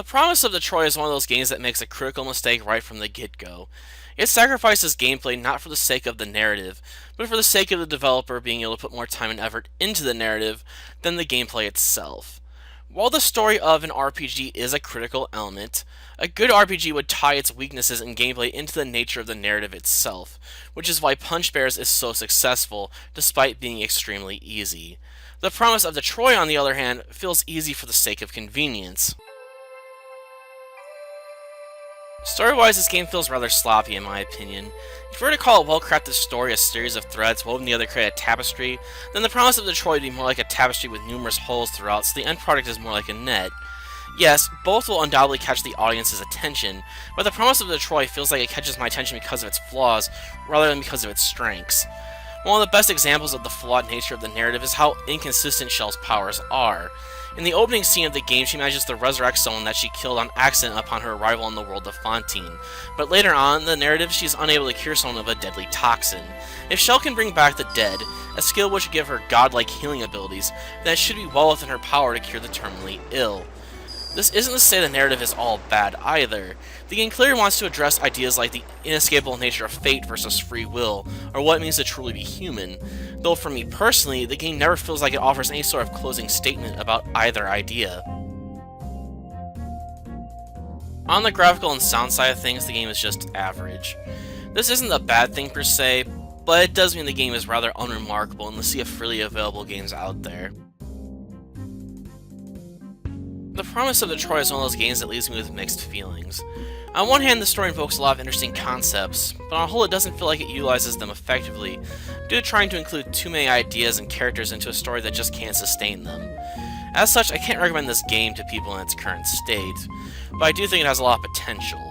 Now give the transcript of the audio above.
The Promise of DeTroy is one of those games that makes a critical mistake right from the get-go. It sacrifices gameplay not for the sake of the narrative, but for the sake of the developer being able to put more time and effort into the narrative than the gameplay itself. While the story of an RPG is a critical element, a good RPG would tie its weaknesses in gameplay into the nature of the narrative itself, which is why Punch Bears is so successful despite being extremely easy. The Promise of DeTroy, on the other hand, feels easy for the sake of convenience. Story-wise, this game feels rather sloppy in my opinion. If you were to call a well-crafted story a series of threads woven together to create a tapestry, then the Promise of Detroit would be more like a tapestry with numerous holes throughout, so the end product is more like a net. Yes, both will undoubtedly catch the audience's attention, but the Promise of Detroit feels like it catches my attention because of its flaws, rather than because of its strengths. One of the best examples of the flawed nature of the narrative is how inconsistent Shell's powers are. In the opening scene of the game, she manages to resurrect someone that she killed on accident upon her arrival in the world of Fontaine. But later on in the narrative, she is unable to cure someone of a deadly toxin. If Shell can bring back the dead, a skill which would give her godlike healing abilities, then it should be well within her power to cure the terminally ill. This isn't to say the narrative is all bad either. The game clearly wants to address ideas like the inescapable nature of fate versus free will, or what it means to truly be human. Though for me personally, the game never feels like it offers any sort of closing statement about either idea. On the graphical and sound side of things, the game is just average. This isn't a bad thing per se, but it does mean the game is rather unremarkable in the sea of freely available games out there. The Promise of DeTroy is one of those games that leaves me with mixed feelings. On one hand, the story invokes a lot of interesting concepts, but on a whole it doesn't feel like it utilizes them effectively, due to trying to include too many ideas and characters into a story that just can't sustain them. As such, I can't recommend this game to people in its current state, but I do think it has a lot of potential.